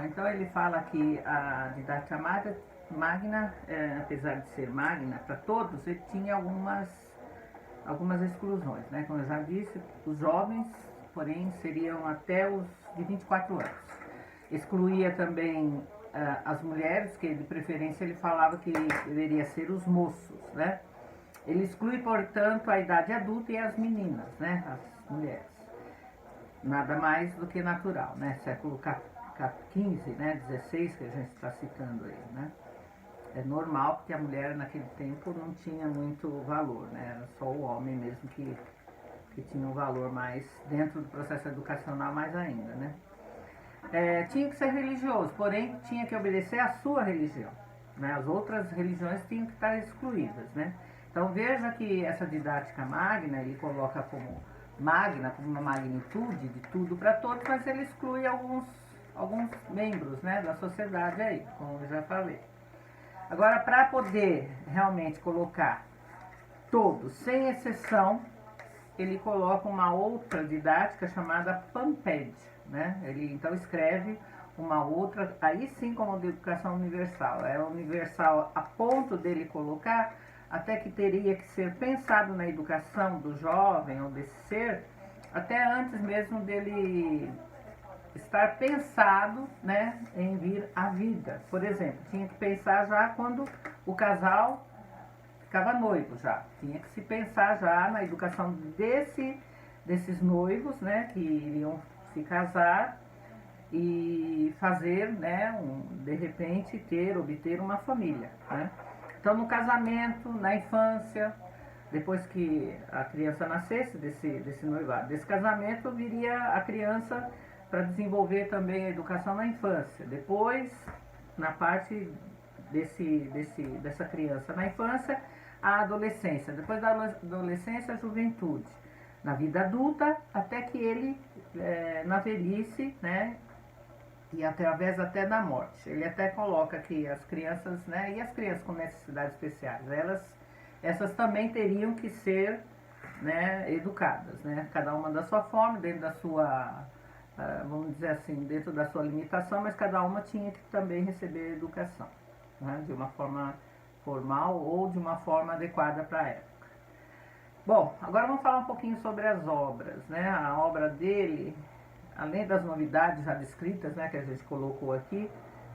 então ele fala que a didática magna, apesar de ser magna para todos, ele tinha algumas exclusões, né? Como eu já disse, os jovens, porém, seriam até os de 24 anos. Excluía também as mulheres, que de preferência ele falava que deveria ser os moços, né? Ele exclui, portanto, a idade adulta e as meninas, né? As mulheres. Nada mais do que natural, né? Século XV, né? 16 que a gente está citando aí, né? É normal porque a mulher naquele tempo não tinha muito valor, né? Era só o homem mesmo que tinha um valor mais dentro do processo educacional mais ainda, né? Tinha que ser religioso, porém tinha que obedecer à sua religião, né? As outras religiões tinham que estar excluídas, né? Então veja que essa didática magna ele coloca como magna, como uma magnitude de tudo para todos, mas ele exclui alguns membros, né, da sociedade aí, como eu já falei. Agora, para poder realmente colocar todos, sem exceção, ele coloca uma outra didática chamada PAMPED, né? Ele então escreve uma outra, aí sim como de educação universal. É universal a ponto dele colocar até que teria que ser pensado na educação do jovem ou desse ser, até antes mesmo dele estar pensado, né, em vir à vida. Por exemplo, tinha que pensar já quando o casal ficava noivo já. Tinha que se pensar já na educação desses noivos, né, que iriam se casar e fazer, né, de repente obter uma família, né? Então no casamento, na infância, depois que a criança nascesse desse noivado, desse casamento viria a criança para desenvolver também a educação na infância. Depois, na parte dessa criança na infância, a adolescência. Depois da adolescência, a juventude. Na vida adulta, até que ele, na velhice, né, e através até da morte. Ele até coloca que as crianças, né, e as crianças com necessidades especiais, essas também teriam que ser, né, educadas, né, cada uma da sua forma, dentro da sua, vamos dizer assim, dentro da sua limitação, mas cada uma tinha que também receber educação, né, de uma forma formal ou de uma forma adequada para a época. Bom, agora vamos falar um pouquinho sobre as obras, né, a obra dele, além das novidades já descritas, né, que a gente colocou aqui,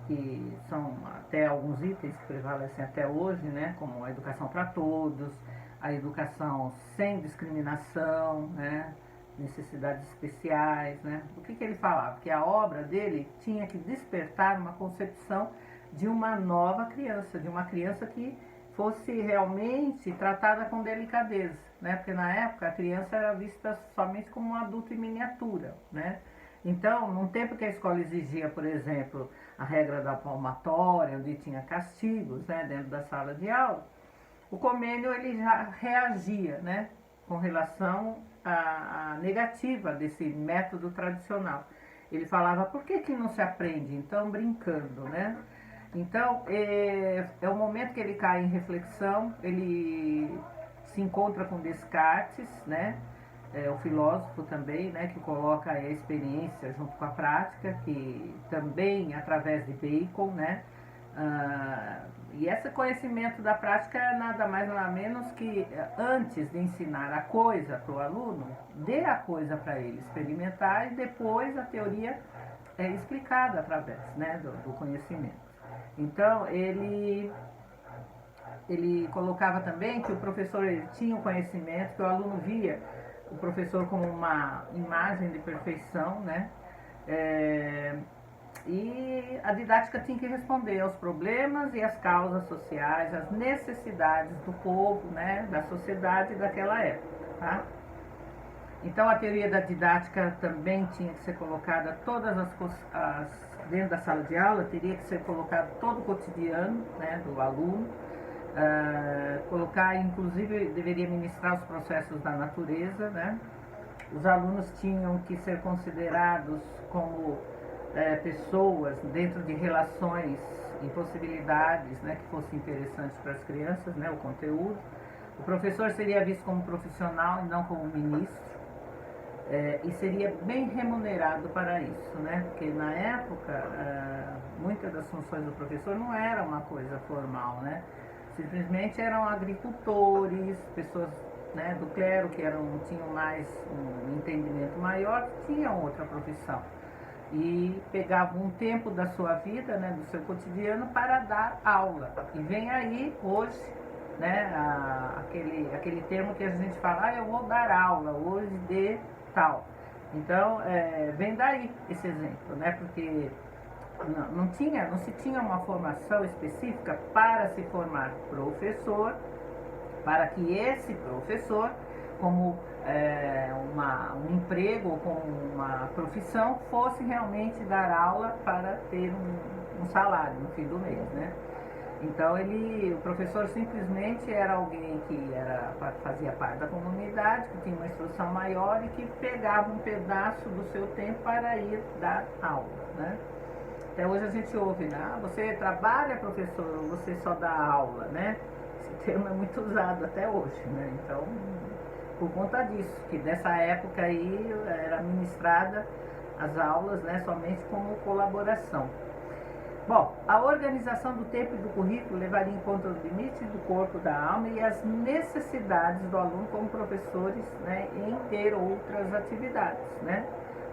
que são até alguns itens que prevalecem até hoje, né, como a educação para todos, a educação sem discriminação, né, necessidades especiais, né. O que ele falava? Que a obra dele tinha que despertar uma concepção de uma nova criança, de uma criança que fosse realmente tratada com delicadeza, né? Porque na época a criança era vista somente como um adulto em miniatura, né? Então, num tempo que a escola exigia, por exemplo, a regra da palmatória, onde tinha castigos, né, dentro da sala de aula, o Comênio ele já reagia, né, com relação à negativa desse método tradicional. Ele falava, por que não se aprende? Então, brincando, né? Então, é o momento que ele cai em reflexão, ele se encontra com Descartes, né? O filósofo também, né? Que coloca a experiência junto com a prática, que também através de Bacon, né? E esse conhecimento da prática é nada mais nada menos que antes de ensinar a coisa para o aluno, dê a coisa para ele experimentar e depois a teoria é explicada através, né, do conhecimento. Então, ele colocava também que o professor ele tinha o conhecimento, que o aluno via o professor como uma imagem de perfeição, né? E a didática tinha que responder aos problemas e às causas sociais, às necessidades do povo, né, da sociedade daquela época, tá? Então a teoria da didática também tinha que ser colocada dentro da sala de aula, teria que ser colocado todo o cotidiano, né, do aluno, colocar, inclusive, deveria ministrar os processos da natureza, né? Os alunos tinham que ser considerados como pessoas dentro de relações e possibilidades, né, que fossem interessantes para as crianças, né, o conteúdo. O professor seria visto como profissional e não como ministro. E seria bem remunerado para isso, né? Porque na época muitas das funções do professor não era uma coisa formal, né? Simplesmente eram agricultores, pessoas, né, do clero que tinham mais um entendimento maior, tinham outra profissão. E pegavam um tempo da sua vida, né, do seu cotidiano, para dar aula. E vem aí hoje, né, aquele termo que a gente fala, eu vou dar aula hoje de tal. Então, vem daí esse exemplo, né, porque não se tinha uma formação específica para se formar professor, para que esse professor, como um emprego, como uma profissão, fosse realmente dar aula para ter um salário no fim do mês, né? Então o professor simplesmente era alguém que fazia parte da comunidade, que tinha uma instrução maior e que pegava um pedaço do seu tempo para ir dar aula, né? Até hoje a gente ouve, né? Você trabalha, professor, ou você só dá aula, né? Esse termo é muito usado até hoje, né? Então, por conta disso, que dessa época aí era ministrada as aulas, né, somente como colaboração. Bom, a organização do tempo e do currículo levaria em conta os limites do corpo, da alma e as necessidades do aluno como professores, né, em ter outras atividades, né?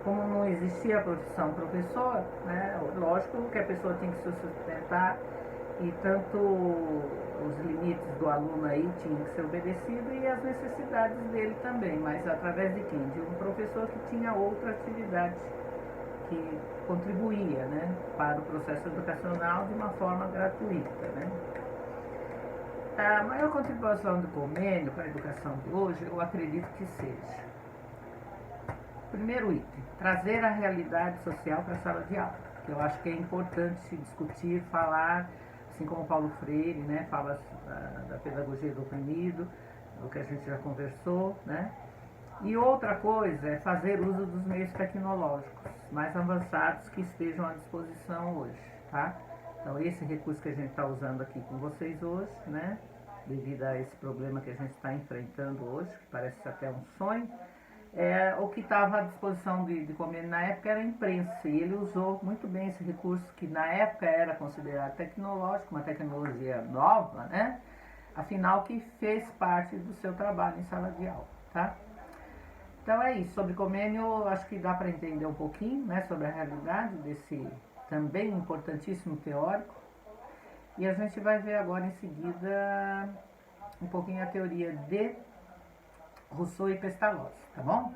Como não existia a profissão professor, né, lógico que a pessoa tinha que se sustentar e tanto os limites do aluno aí tinham que ser obedecidos e as necessidades dele também, mas através de quem? De um professor que tinha outra atividade que contribuía, né, para o processo educacional de uma forma gratuita, né. A maior contribuição do Comênio para a educação de hoje, eu acredito que seja: primeiro item, trazer a realidade social para a sala de aula, que eu acho que é importante discutir, falar, assim como Paulo Freire, né, fala da pedagogia do oprimido, o que a gente já conversou, né. E outra coisa é fazer uso dos meios tecnológicos mais avançados que estejam à disposição hoje, tá? Então esse recurso que a gente está usando aqui com vocês hoje, né, devido a esse problema que a gente está enfrentando hoje, que parece até um sonho, o que estava à disposição de Comênio na época era a imprensa, e ele usou muito bem esse recurso que na época era considerado tecnológico, uma tecnologia nova, né? Afinal que fez parte do seu trabalho em sala de aula, tá? Então é isso, sobre Comênio acho que dá para entender um pouquinho, né, sobre a realidade desse também importantíssimo teórico. E a gente vai ver agora em seguida um pouquinho a teoria de Rousseau e Pestalozzi, tá bom?